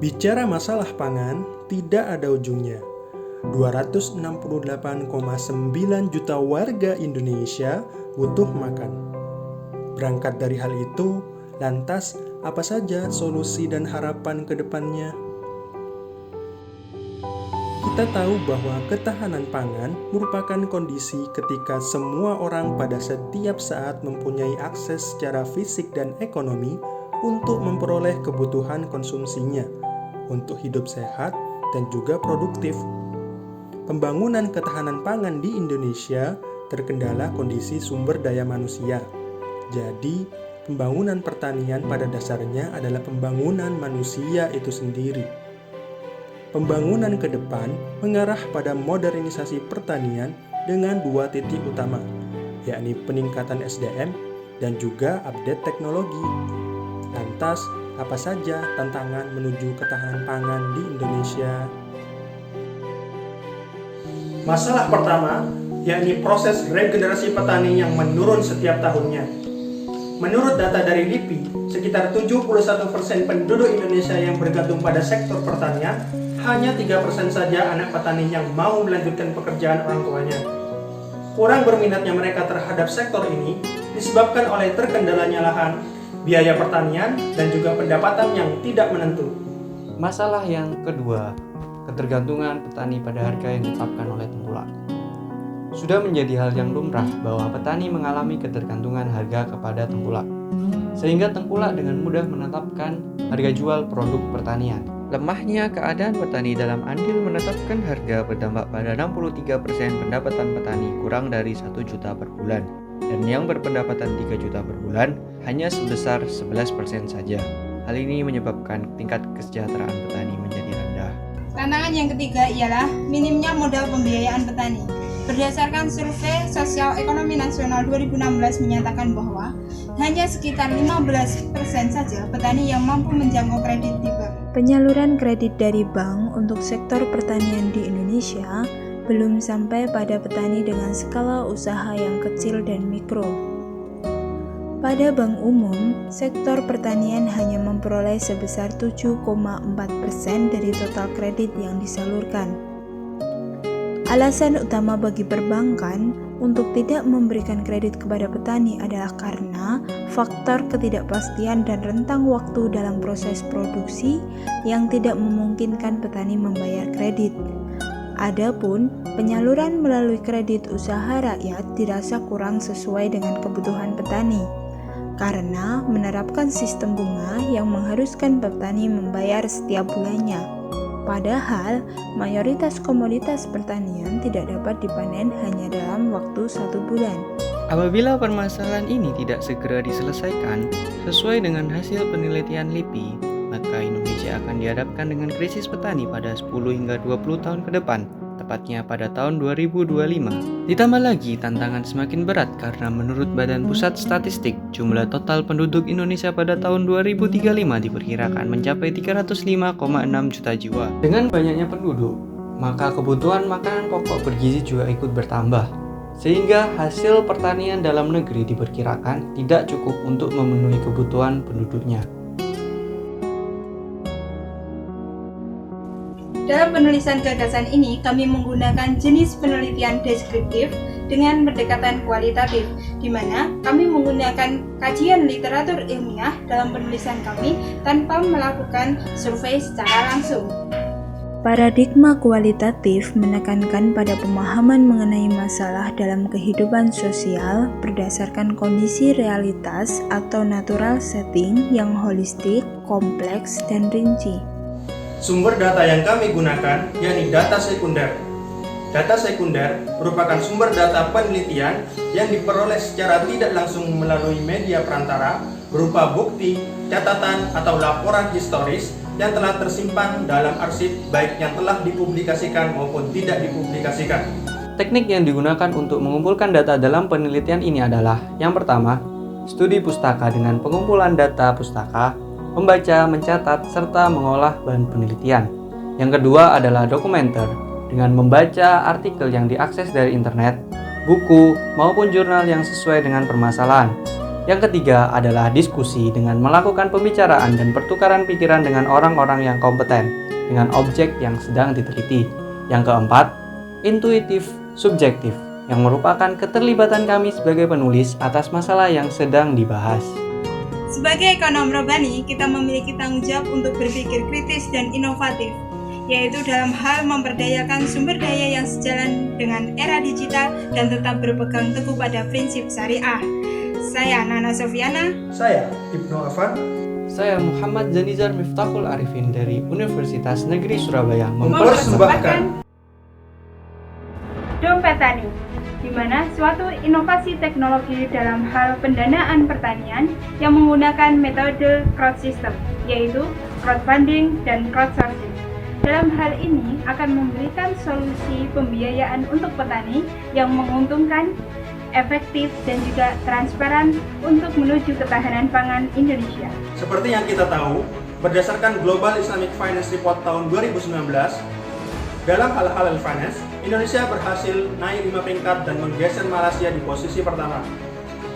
Bicara masalah pangan, tidak ada ujungnya. 268,9 juta warga Indonesia butuh makan. Berangkat dari hal itu, lantas apa saja solusi dan harapan ke depannya? Kita tahu bahwa ketahanan pangan merupakan kondisi ketika semua orang pada setiap saat mempunyai akses secara fisik dan ekonomi untuk memperoleh kebutuhan konsumsinya, untuk hidup sehat dan juga produktif. Pembangunan ketahanan pangan di Indonesia terkendala kondisi sumber daya manusia. Jadi, pembangunan pertanian pada dasarnya adalah pembangunan manusia itu sendiri. Pembangunan ke depan mengarah pada modernisasi pertanian dengan dua titik utama, yakni peningkatan SDM dan juga update teknologi. Lantas, apa saja tantangan menuju ketahanan pangan di Indonesia? Masalah pertama, yakni proses regenerasi petani yang menurun setiap tahunnya. Menurut data dari LIPI, sekitar 71% penduduk Indonesia yang bergantung pada sektor pertanian, hanya 3% saja anak petani yang mau melanjutkan pekerjaan orang tuanya. Kurang berminatnya mereka terhadap sektor ini disebabkan oleh terkendalanya lahan, biaya pertanian, dan juga pendapatan yang tidak menentu. Masalah yang kedua, ketergantungan petani pada harga yang ditetapkan oleh tengkulak. Sudah menjadi hal yang lumrah bahwa petani mengalami ketergantungan harga kepada tengkulak, sehingga tengkulak dengan mudah menetapkan harga jual produk pertanian. Lemahnya keadaan petani dalam andil menetapkan harga berdampak pada 63% pendapatan petani kurang dari 1 juta per bulan, dan yang berpendapatan 3 juta per bulan hanya sebesar 11% saja. Hal ini menyebabkan tingkat kesejahteraan petani menjadi rendah. Tantangan yang ketiga ialah minimnya modal pembiayaan petani. Berdasarkan survei Sosial Ekonomi Nasional 2016 menyatakan bahwa hanya sekitar 15% saja petani yang mampu menjangkau kredit di bank. Penyaluran kredit dari bank untuk sektor pertanian di Indonesia belum sampai pada petani dengan skala usaha yang kecil dan mikro. Pada bank umum, sektor pertanian hanya memperoleh sebesar 7,4% dari total kredit yang disalurkan. Alasan utama bagi perbankan untuk tidak memberikan kredit kepada petani adalah karena faktor ketidakpastian dan rentang waktu dalam proses produksi yang tidak memungkinkan petani membayar kredit. Adapun penyaluran melalui kredit usaha rakyat dirasa kurang sesuai dengan kebutuhan petani, karena menerapkan sistem bunga yang mengharuskan petani membayar setiap bulannya. Padahal, mayoritas komoditas pertanian tidak dapat dipanen hanya dalam waktu 1 bulan. Apabila permasalahan ini tidak segera diselesaikan sesuai dengan hasil penelitian LIPI, maka Indonesia akan dihadapkan dengan krisis petani pada 10 hingga 20 tahun ke depan, tepatnya pada tahun 2025. Ditambah lagi tantangan semakin berat karena menurut Badan Pusat Statistik, jumlah total penduduk Indonesia pada tahun 2035 diperkirakan mencapai 305,6 juta jiwa. Dengan banyaknya penduduk, maka kebutuhan makanan pokok bergizi juga ikut bertambah, sehingga hasil pertanian dalam negeri diperkirakan tidak cukup untuk memenuhi kebutuhan penduduknya. Dalam penulisan gagasan ini, kami menggunakan jenis penelitian deskriptif dengan pendekatan kualitatif, di mana kami menggunakan kajian literatur ilmiah dalam penulisan kami tanpa melakukan survei secara langsung. Paradigma kualitatif menekankan pada pemahaman mengenai masalah dalam kehidupan sosial berdasarkan kondisi realitas atau natural setting yang holistik, kompleks, dan rinci. Sumber data yang kami gunakan yakni data sekunder. Data sekunder merupakan sumber data penelitian yang diperoleh secara tidak langsung melalui media perantara berupa bukti, catatan, atau laporan historis yang telah tersimpan dalam arsip baik yang telah dipublikasikan maupun tidak dipublikasikan. Teknik yang digunakan untuk mengumpulkan data dalam penelitian ini adalah: yang pertama, studi pustaka dengan pengumpulan data pustaka, membaca, mencatat, serta mengolah bahan penelitian. Yang kedua adalah dokumenter, dengan membaca artikel yang diakses dari internet, buku, maupun jurnal yang sesuai dengan permasalahan. Yang ketiga adalah diskusi dengan melakukan pembicaraan dan pertukaran pikiran dengan orang-orang yang kompeten dengan objek yang sedang diteliti. Yang keempat, intuitif subjektif yang merupakan keterlibatan kami sebagai penulis atas masalah yang sedang dibahas. Sebagai ekonom Robani, kita memiliki tanggung jawab untuk berpikir kritis dan inovatif, yaitu dalam hal memberdayakan sumber daya yang sejalan dengan era digital dan tetap berpegang teguh pada prinsip syariah. Saya Nana Sofiana. Saya Ibnu Afan. Saya Muhammad Zanizar Miftahul Arifin dari Universitas Negeri Surabaya mempersembahkan Dompet Tani, di mana suatu inovasi teknologi dalam hal pendanaan pertanian yang menggunakan metode crowd system, yaitu crowdfunding dan crowdsourcing. Dalam hal ini akan memberikan solusi pembiayaan untuk petani yang menguntungkan, efektif, dan juga transparan untuk menuju ketahanan pangan Indonesia. Seperti yang kita tahu, berdasarkan Global Islamic Finance Report tahun 2019, dalam hal halal finance, Indonesia berhasil naik 5 peringkat dan menggeser Malaysia di posisi pertama.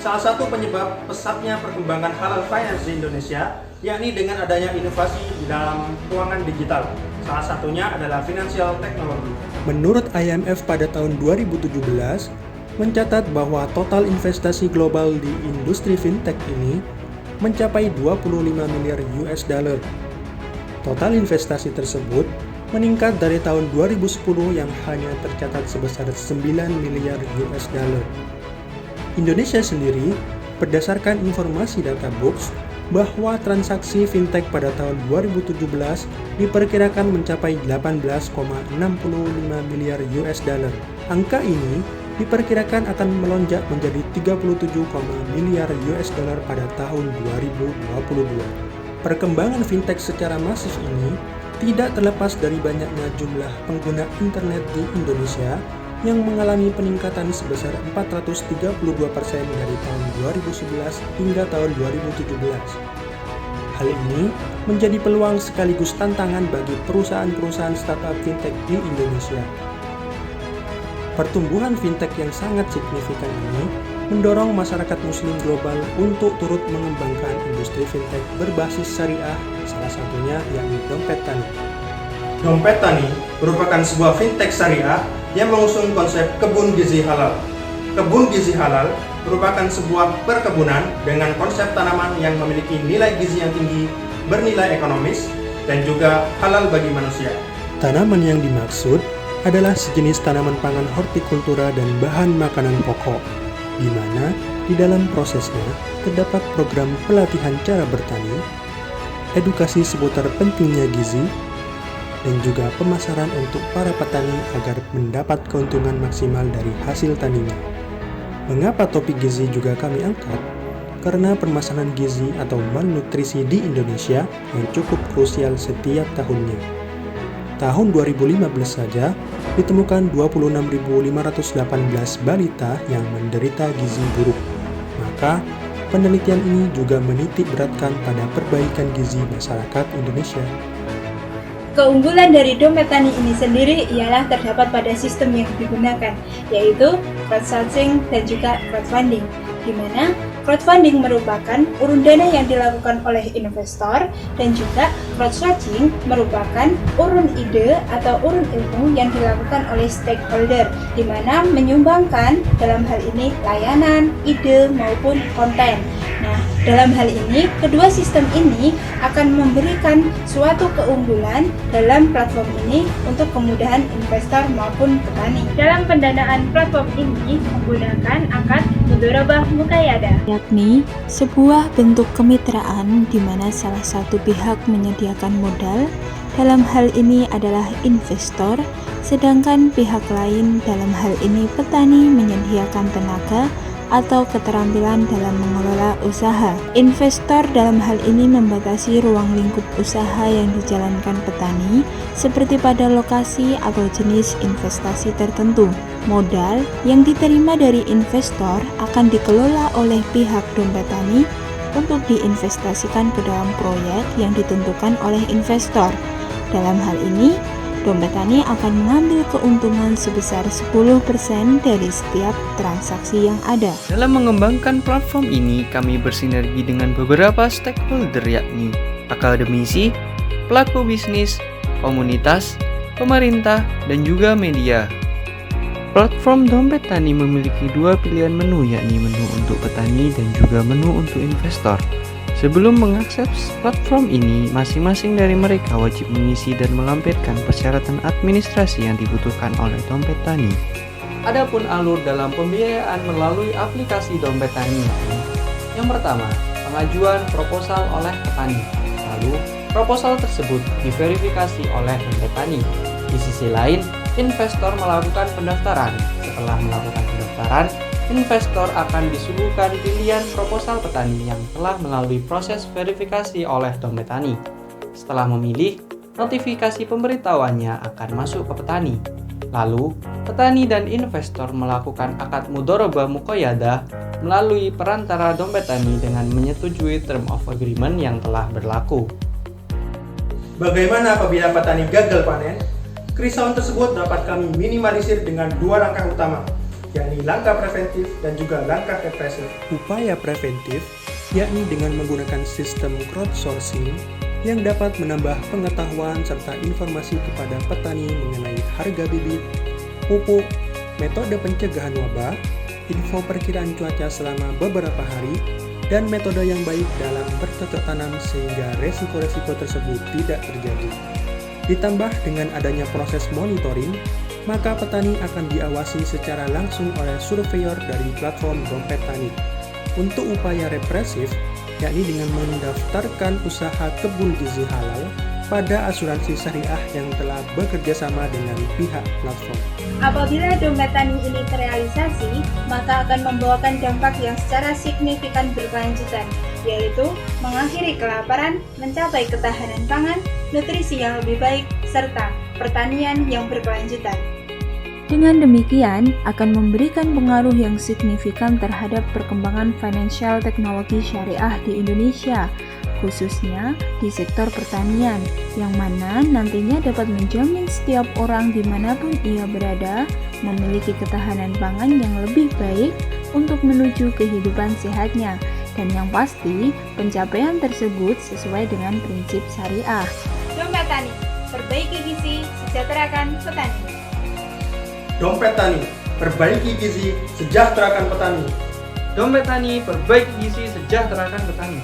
Salah satu penyebab pesatnya perkembangan halal finance di Indonesia, yakni dengan adanya inovasi di dalam keuangan digital. Salah satunya adalah financial technology. Menurut IMF pada tahun 2017, mencatat bahwa total investasi global di industri fintech ini mencapai 25 miliar US dollar. Total investasi tersebut meningkat dari tahun 2010 yang hanya tercatat sebesar 9 miliar US dollar. Indonesia sendiri, berdasarkan informasi Databox, bahwa transaksi fintech pada tahun 2017 diperkirakan mencapai 18,65 miliar US dollar. Angka ini diperkirakan akan melonjak menjadi 37, miliar US dollar pada tahun 2022. Perkembangan fintech secara masif ini tidak terlepas dari banyaknya jumlah pengguna internet di Indonesia yang mengalami peningkatan sebesar 432% dari tahun 2011 hingga tahun 2017. Hal ini menjadi peluang sekaligus tantangan bagi perusahaan-perusahaan startup fintech di Indonesia. Pertumbuhan fintech yang sangat signifikan ini mendorong masyarakat muslim global untuk turut mengembangkan industri fintech berbasis syariah, salah satunya yakni Dompet Tani. Dompet Tani merupakan sebuah fintech syariah yang mengusung konsep kebun gizi halal. Kebun gizi halal merupakan sebuah perkebunan dengan konsep tanaman yang memiliki nilai gizi yang tinggi, bernilai ekonomis, dan juga halal bagi manusia. Tanaman yang dimaksud adalah sejenis tanaman pangan hortikultura dan bahan makanan pokok, di mana di dalam prosesnya terdapat program pelatihan cara bertani, edukasi seputar pentingnya gizi, dan juga pemasaran untuk para petani agar mendapat keuntungan maksimal dari hasil taninya. Mengapa topik gizi juga kami angkat? Karena permasalahan gizi atau malnutrisi di Indonesia yang cukup krusial setiap tahunnya. Tahun 2015 saja ditemukan 26.518 balita yang menderita gizi buruk. Maka, penelitian ini juga menitik beratkan pada perbaikan gizi masyarakat Indonesia. Keunggulan dari Dompet Tani ini sendiri ialah terdapat pada sistem yang digunakan, yaitu crowdsourcing dan juga crowdfunding, di mana crowdfunding merupakan urun dana yang dilakukan oleh investor dan juga crowdsourcing merupakan urun ide atau urun ilmu yang dilakukan oleh stakeholder, di mana menyumbangkan dalam hal ini layanan, ide maupun konten. Nah, dalam hal ini, kedua sistem ini akan memberikan suatu keunggulan dalam platform ini untuk kemudahan investor maupun petani. Dalam pendanaan platform ini menggunakan akad mudharabah muqayyadah, yakni sebuah bentuk kemitraan di mana salah satu pihak menyediakan modal, dalam hal ini adalah investor, sedangkan pihak lain dalam hal ini petani menyediakan tenaga atau keterampilan dalam mengelola usaha. Investor dalam hal ini membatasi ruang lingkup usaha yang dijalankan petani seperti pada lokasi atau jenis investasi tertentu. Modal yang diterima dari investor akan dikelola oleh pihak Dompet Tani untuk diinvestasikan ke dalam proyek yang ditentukan oleh investor. Dalam hal ini, Dompet Tani akan mengambil keuntungan sebesar 10% dari setiap transaksi yang ada. Dalam mengembangkan platform ini, kami bersinergi dengan beberapa stakeholder yakni akademisi, pelaku bisnis, komunitas, pemerintah, dan juga media. Platform Dompet Tani memiliki dua pilihan menu yakni menu untuk petani dan juga menu untuk investor. Sebelum mengakses platform ini, masing-masing dari mereka wajib mengisi dan melampirkan persyaratan administrasi yang dibutuhkan oleh Dompet Tani. Adapun alur dalam pembiayaan melalui aplikasi Dompet Tani. Yang pertama, pengajuan proposal oleh petani. Lalu, proposal tersebut diverifikasi oleh Dompet Tani. Di sisi lain, investor melakukan pendaftaran. Setelah melakukan pendaftaran, investor akan disuguhkan pilihan proposal petani yang telah melalui proses verifikasi oleh Dompet Tani. Setelah memilih, notifikasi pemberitahuannya akan masuk ke petani. Lalu, petani dan investor melakukan akad mudharabah muqayyadah melalui perantara Dompet Tani dengan menyetujui term of agreement yang telah berlaku. Bagaimana apabila petani gagal panen? Kerisauan tersebut dapat kami minimalisir dengan dua langkah utama, yakni langkah preventif dan juga langkah represif. Upaya preventif yakni dengan menggunakan sistem crowdsourcing yang dapat menambah pengetahuan serta informasi kepada petani mengenai harga bibit, pupuk, metode pencegahan wabah, info perkiraan cuaca selama beberapa hari, dan metode yang baik dalam bercocok tanam sehingga resiko-resiko tersebut tidak terjadi. Ditambah dengan adanya proses monitoring, maka petani akan diawasi secara langsung oleh surveyor dari platform Dompet Tani. Untuk upaya represif, yakni dengan mendaftarkan usaha kebun gizi halal pada asuransi syariah yang telah bekerja sama dengan pihak platform. Apabila Dompet Tani ini terrealisasi, maka akan membawakan dampak yang secara signifikan berkelanjutan, yaitu mengakhiri kelaparan, mencapai ketahanan pangan, nutrisi yang lebih baik, serta pertanian yang berkelanjutan. Dengan demikian, akan memberikan pengaruh yang signifikan terhadap perkembangan financial teknologi syariah di Indonesia, khususnya di sektor pertanian, yang mana nantinya dapat menjamin setiap orang dimanapun ia berada memiliki ketahanan pangan yang lebih baik untuk menuju kehidupan sehatnya, dan yang pasti pencapaian tersebut sesuai dengan prinsip syariah. Dompet Tani, perbaiki gizi, sejahterakan petani. Dompet Tani, perbaiki gizi, sejahterakan petani. Dompet Tani, perbaiki gizi, sejahterakan petani.